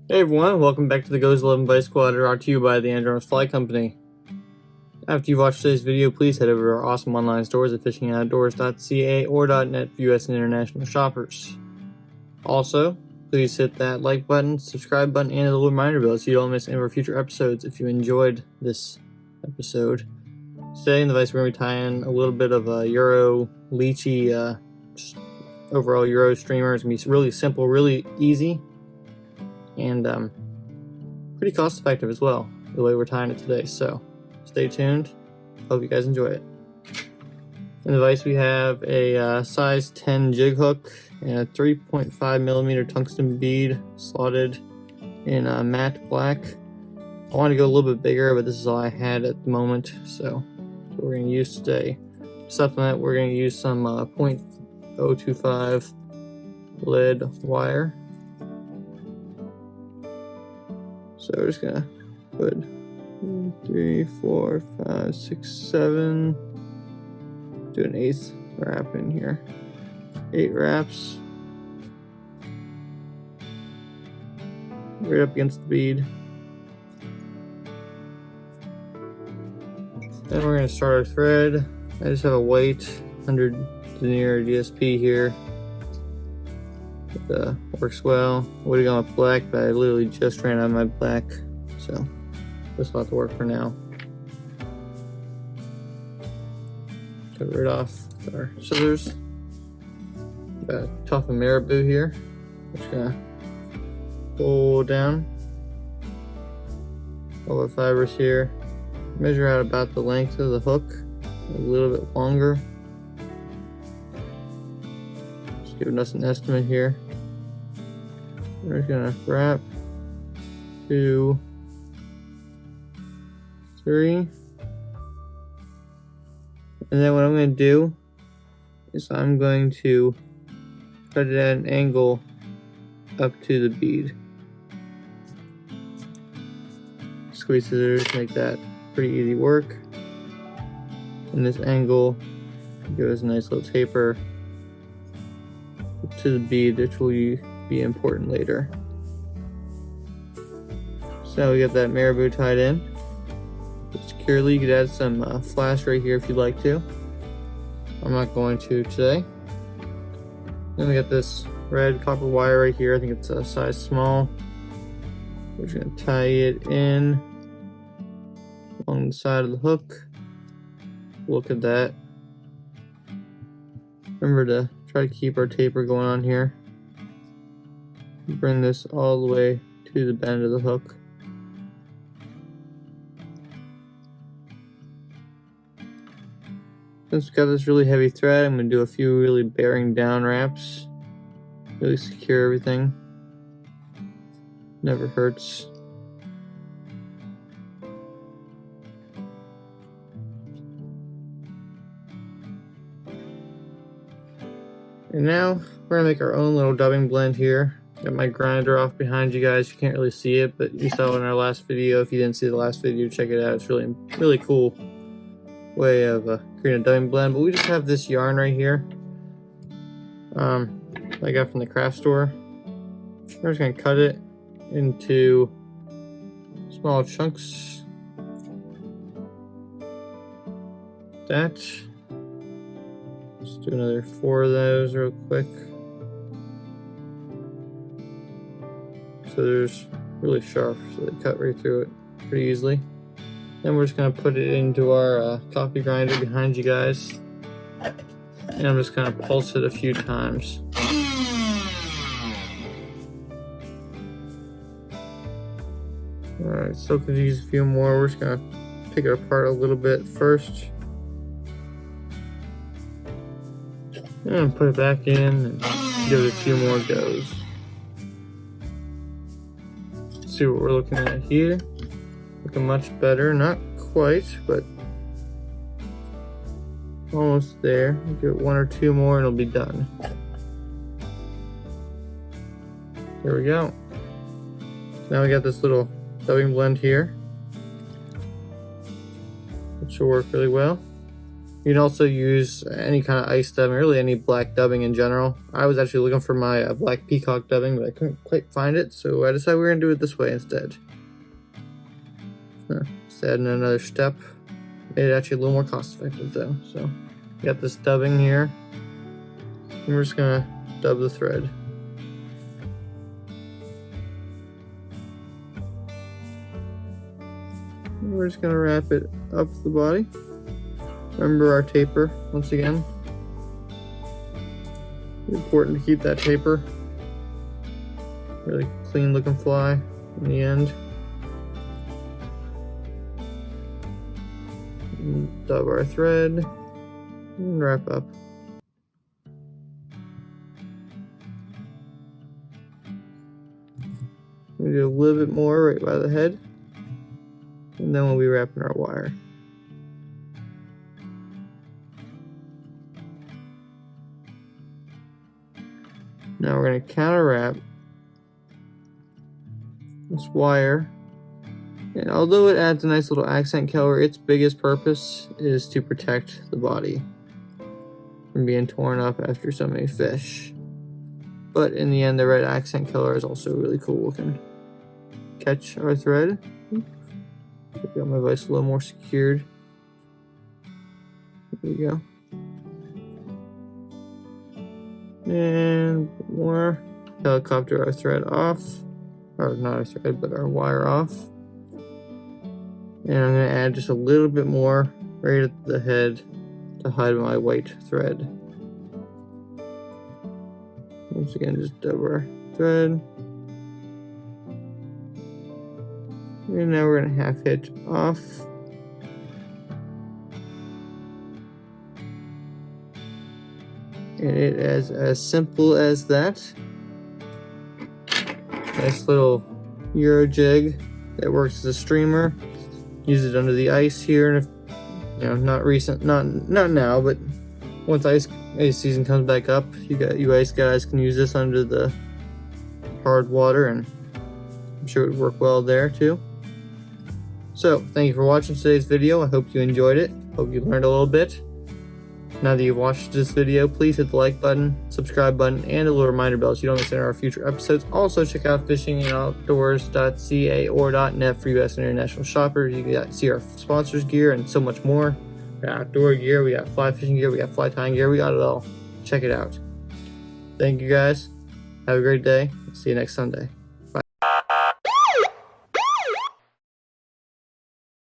Hey everyone, welcome back to the Goes 11 Vise Squad, brought to you by the Andros Fly Company. After you've watched today's video, please head over to our awesome online stores at fishingoutdoors.ca or .net for US and international shoppers. Also, please hit that like button, subscribe button, and the little reminder bell so you don't miss any of our future episodes if you enjoyed this episode. Today in the Vise, we're going to be tying a little bit of a Euro Leechy, just overall Euro streamer. It's going to be really simple, really easy, and pretty cost effective as well, the way we're tying it today. So stay tuned, hope you guys enjoy it. In the vise we have a size 10 jig hook and a 3.5mm tungsten bead slotted in matte black. I want to go a little bit bigger, but this is all I had at the moment, so that's what we're going to use today. To supplement, we're going to use some .025 lead wire. So we're just gonna put 1, 3, 4, 5, 6, 7. Do an 8th wrap in here. 8 wraps. Right up against the bead. Then we're gonna start our thread. I just have a white 100 denier GSP here. Works well. I would have gone with black, but I literally just ran out of my black, so this will have to work for now. Cut it right off with our scissors. Got a tough marabou here. We're just gonna pull down all the fibers here. Measure out about the length of the hook, a little bit longer. Just giving us an estimate here. We're just gonna wrap 2, 3, and then what I'm going to do is I'm going to cut it at an angle up to the bead. Squeeze scissors, make that pretty easy work. And this angle gives a nice little taper to the bead, which will be important later. So we got that marabou tied in securely. You could add some flash right here if you'd like to. I'm not going to today. Then we got this red copper wire right here. I think it's a size small. We're just going to tie it in along the side of the hook. Look at that. Remember to try to keep our taper going on here. Bring this all the way to the bend of the hook. Since we've got this really heavy thread, I'm going to do a few really bearing down wraps. Really secure everything. Never hurts. And now we're going to make our own little dubbing blend here. Got my grinder off behind you guys. You can't really see it, but you saw it in our last video. If you didn't see the last video, check it out. It's really cool way of creating a dubbing blend. But we just have this yarn right here I got from the craft store. We're just going to cut it into small chunks. Let's do another 4 of those real quick. So they're really sharp, so they cut right through it pretty easily. Then we're just going to put it into our coffee grinder behind you guys. And I'm just going to pulse it a few times. Alright, still could use a few more. We're just going to pick it apart a little bit first. And put it back in and give it a few more goes. See what we're looking at here. Looking much better, not quite, but almost there. Give it 1 or 2 more and it'll be done. There we go. Now we got this little dubbing blend here, which will work really well. You can also use any kind of ice dubbing, really any black dubbing in general. I was actually looking for my black peacock dubbing, but I couldn't quite find it, so I decided we were going to do it this way instead. Just adding another step. Made it actually a little more cost effective though. So, got this dubbing here. And we're just going to dub the thread. And we're just going to wrap it up the body. Remember our taper, once again. It's important to keep that taper. Really clean looking fly in the end. And dub our thread and wrap up. We do a little bit more right by the head, and then we'll be wrapping our wire. Now we're going to counter wrap this wire, and although it adds a nice little accent color, its biggest purpose is to protect the body from being torn up after so many fish. But in the end, the red accent color is also really cool looking. Catch our thread. Got my vise a little more secured. There we go. And more. Helicopter our thread off. Or not our thread, but our wire off. And I'm going to add just a little bit more right at the head to hide my white thread. Once again, just dub our thread. And now we're going to half hitch off. And it is as simple as that. Nice little Euro jig that works as a streamer. Use it under the ice here, and if not now, but once ice season comes back up, you ice guys can use this under the hard water, and I'm sure it would work well there too. So, thank you for watching today's video. I hope you enjoyed it. Hope you learned a little bit. Now that you've watched this video, please hit the like button, subscribe button, and a little reminder bell so you don't miss any of our future episodes. Also, check out tying.and or .net for US and international shoppers. You can see our sponsors gear and so much more. We got outdoor gear, we got fly fishing gear, we got fly tying gear, we got it all. Check it out. Thank you guys. Have a great day. See you next Sunday.